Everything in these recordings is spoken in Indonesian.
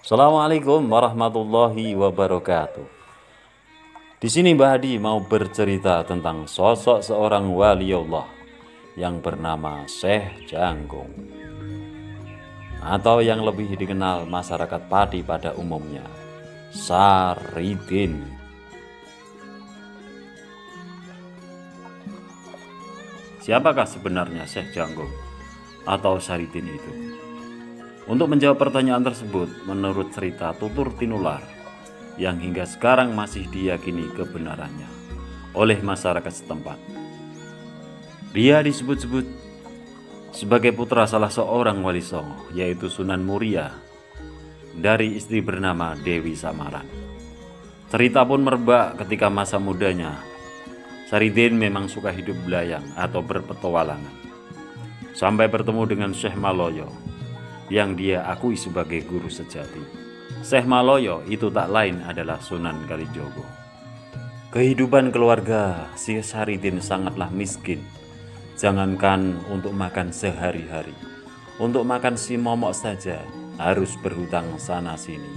Assalamualaikum warahmatullahi wabarakatuh. Di sini Mbah Hadi mau bercerita tentang sosok seorang waliullah yang bernama Syekh Janggung, atau yang lebih dikenal masyarakat Pati pada umumnya, Saridin. Siapakah sebenarnya Syekh Janggung atau Saridin itu? Untuk menjawab pertanyaan tersebut, menurut cerita tutur tinular yang hingga sekarang masih diyakini kebenarannya oleh masyarakat setempat, dia disebut-sebut sebagai putra salah seorang wali songo, yaitu Sunan Muria, dari istri bernama Dewi Samaran. Cerita pun merebak ketika masa mudanya Saridin memang suka hidup belayang atau berpetualangan, sampai bertemu dengan Syekh Maloyo yang dia akui sebagai guru sejati. Syekh Maloyo itu tak lain adalah Sunan Kalijogo. Kehidupan keluarga si Saridin sangatlah miskin. Jangankan untuk makan sehari-hari, untuk makan si momok saja harus berhutang sana sini.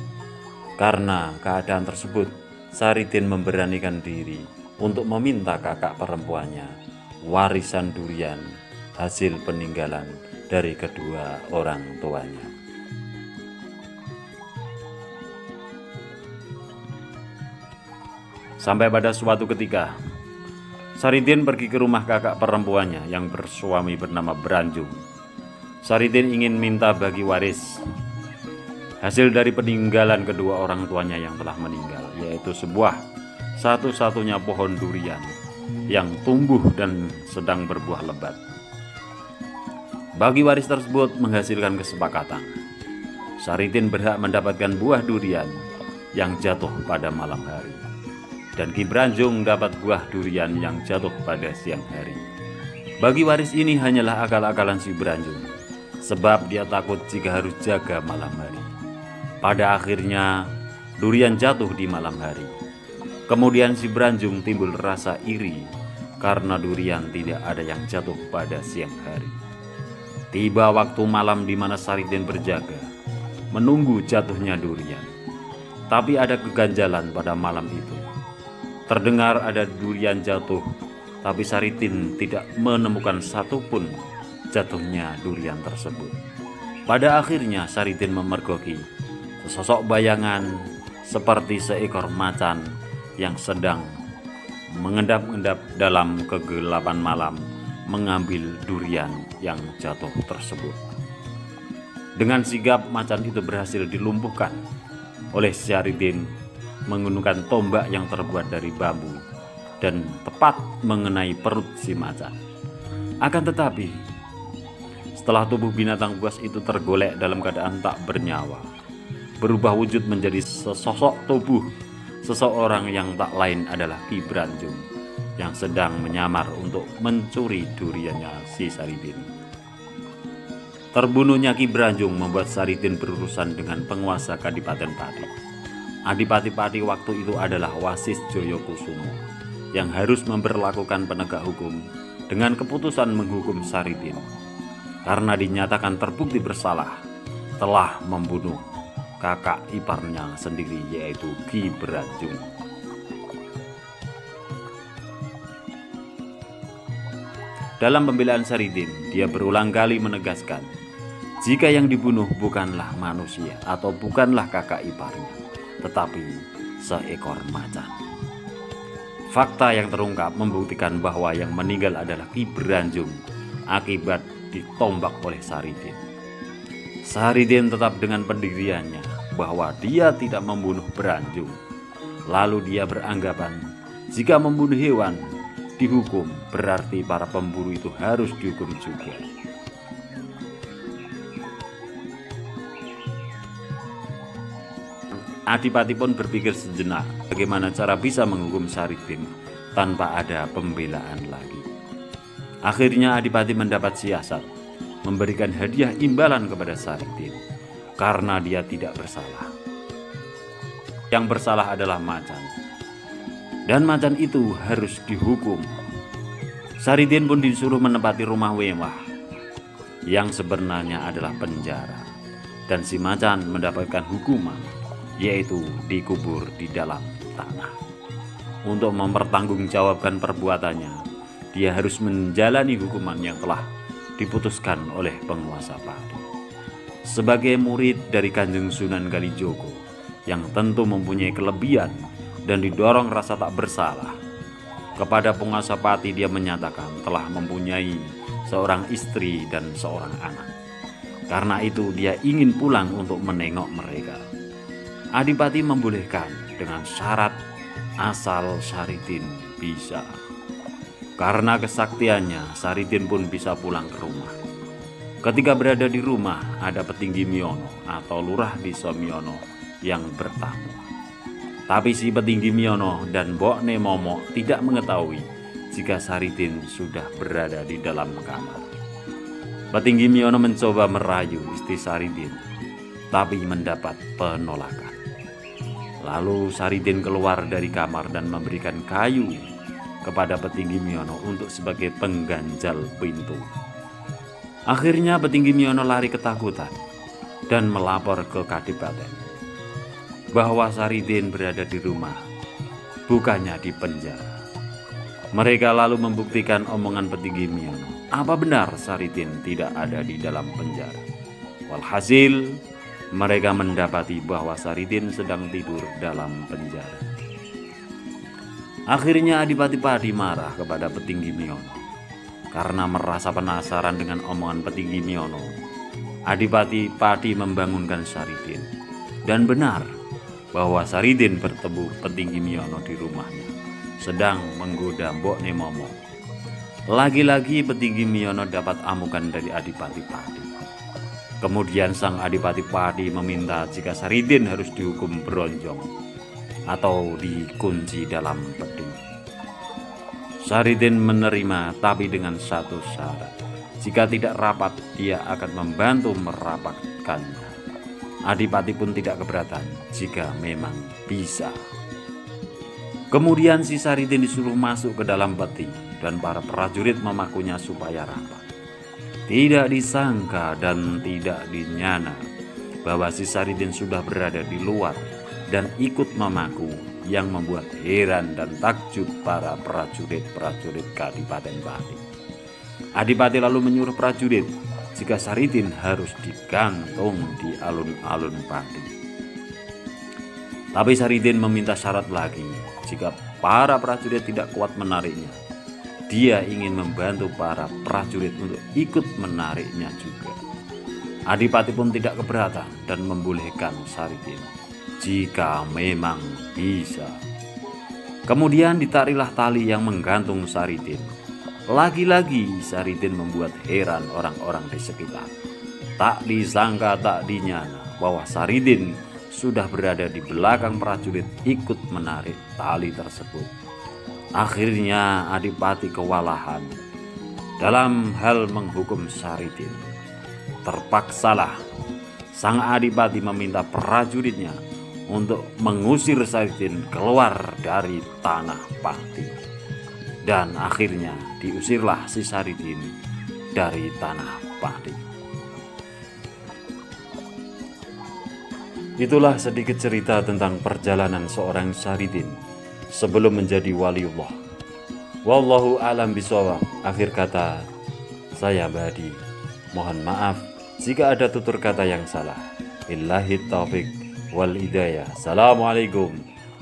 Karena keadaan tersebut, Saridin memberanikan diri untuk meminta kakak perempuannya warisan durian hasil peninggalan dari kedua orang tuanya. Sampai pada suatu ketika, Saridin pergi ke rumah kakak perempuannya yang bersuami bernama Branjung. Saridin ingin minta bagi waris hasil dari peninggalan kedua orang tuanya yang telah meninggal, yaitu sebuah satu-satunya pohon durian yang tumbuh dan sedang berbuah lebat. Bagi waris tersebut menghasilkan kesepakatan. Saridin berhak mendapatkan buah durian yang jatuh pada malam hari, dan Ki Branjung dapat buah durian yang jatuh pada siang hari. Bagi waris ini hanyalah akal-akalan si Branjung, sebab dia takut jika harus jaga malam hari. Pada akhirnya durian jatuh di malam hari. Kemudian si Branjung timbul rasa iri karena durian tidak ada yang jatuh pada siang hari. Tiba waktu malam di mana Saridin berjaga, menunggu jatuhnya durian. Tapi ada keganjalan pada malam itu. Terdengar ada durian jatuh, tapi Saridin tidak menemukan satupun jatuhnya durian tersebut. Pada akhirnya Saridin memergoki sesosok bayangan seperti seekor macan yang sedang mengendap-endap dalam kegelapan malam, mengambil durian yang jatuh tersebut. Dengan sigap macan itu berhasil dilumpuhkan oleh Saridin menggunakan tombak yang terbuat dari bambu dan tepat mengenai perut si macan. Akan tetapi setelah tubuh binatang buas itu tergolek dalam keadaan tak bernyawa, berubah wujud menjadi sesosok tubuh seseorang yang tak lain adalah Ki Branjung yang sedang menyamar untuk mencuri duriannya si Saridin. Terbunuhnya Ki Branjung membuat Saridin berurusan dengan penguasa Kadipaten Pati. Adipati Pati waktu itu adalah Wasis Joyokusumo yang harus memperlakukan penegak hukum dengan keputusan menghukum Saridin karena dinyatakan terbukti bersalah telah membunuh kakak iparnya sendiri, yaitu Ki Branjung. Dalam pembelaan Saridin, dia berulang kali menegaskan jika yang dibunuh bukanlah manusia atau bukanlah kakak iparnya, tetapi seekor macan. Fakta yang terungkap membuktikan bahwa yang meninggal adalah Ki Branjung akibat ditombak oleh Saridin. Saridin tetap dengan pendiriannya bahwa dia tidak membunuh Branjung. Lalu dia beranggapan jika membunuh hewan dihukum, berarti para pemburu itu harus dihukum juga. Adipati pun berpikir sejenak bagaimana cara bisa menghukum Saridin tanpa ada pembelaan lagi. Akhirnya Adipati mendapat siasat memberikan hadiah imbalan kepada Saridin karena dia tidak bersalah. Yang bersalah adalah macan, dan macan itu harus dihukum. Saridin pun disuruh menempati rumah mewah yang sebenarnya adalah penjara. dan si macan mendapatkan hukuman, yaitu dikubur di dalam tanah. Untuk mempertanggungjawabkan perbuatannya, dia harus menjalani hukuman yang telah diputuskan oleh penguasa Pati. Sebagai murid dari Kanjeng Sunan Kalijogo yang tentu mempunyai kelebihan dan didorong rasa tak bersalah, kepada penguasa Pati dia menyatakan telah mempunyai seorang istri dan seorang anak. Karena itu dia ingin pulang untuk menengok mereka. Adipati membolehkan dengan syarat asal Saridin bisa. Karena kesaktiannya, Saridin pun bisa pulang ke rumah. Ketika berada di rumah, ada petinggi Miono atau lurah desa Miono yang bertamu. Tapi si petinggi Miono dan Mbokne Momo tidak mengetahui jika Saridin sudah berada di dalam kamar. Petinggi Miono mencoba merayu istri Saridin, tapi mendapat penolakan. Lalu Saridin keluar dari kamar dan memberikan kayu kepada petinggi Miono untuk sebagai pengganjal pintu. Akhirnya petinggi Miono lari ketakutan dan melapor ke Kadipaten bahwa Saridin berada di rumah, bukannya di penjara. Mereka lalu membuktikan omongan petinggi Miono. Apa benar Saridin tidak ada di dalam penjara? Walhasil, mereka mendapati bahwa Saridin sedang tidur dalam penjara. Akhirnya Adipati Padi marah kepada petinggi Miono. Karena merasa penasaran dengan omongan petinggi Miono, Adipati Padi membangunkan Saridin. Dan benar bahwa Saridin bertemu petinggi Miono di rumahnya, sedang menggoda Mbokne Momo. Lagi-lagi petinggi Miono dapat amukan dari Adipati Padi. Kemudian sang Adipati Padi meminta jika Saridin harus dihukum beronjong atau dikunci dalam beding. Saridin menerima, tapi dengan satu syarat. Jika tidak rapat, dia akan membantu merapatkannya. Adipati pun tidak keberatan jika memang bisa. Kemudian si Saridin disuruh masuk ke dalam peti dan para prajurit memakunya supaya rapat. Tidak disangka dan tidak dinyana bahwa si Saridin sudah berada di luar dan ikut memaku, yang membuat heran dan takjub para prajurit-prajurit Kadipaten Pati. Adipati lalu menyuruh prajurit jika Saridin harus digantung di alun-alun Pati. Tapi Saridin meminta syarat lagi. Jika para prajurit tidak kuat menariknya, dia ingin membantu para prajurit untuk ikut menariknya juga. Adipati pun tidak keberatan dan membolehkan Saridin jika memang bisa. Kemudian ditariklah tali yang menggantung Saridin. Lagi-lagi Saridin membuat heran orang-orang di sekitar. Tak disangka tak dinyana bahwa Saridin sudah berada di belakang prajurit ikut menarik tali tersebut. Akhirnya Adipati kewalahan dalam hal menghukum Saridin. Terpaksalah sang Adipati meminta prajuritnya untuk mengusir Saridin keluar dari tanah Pati. Dan akhirnya diusirlah si Saridin dari tanah Pati. Itulah sedikit cerita tentang perjalanan seorang Saridin sebelum menjadi waliullah. Wallahu alam bishawab. Akhir kata saya Badi. Mohon maaf jika ada tutur kata yang salah. Billahi taufik wal hidayah. Assalamualaikum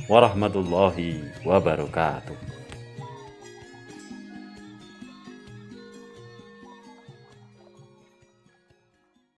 warahmatullahi wabarakatuh.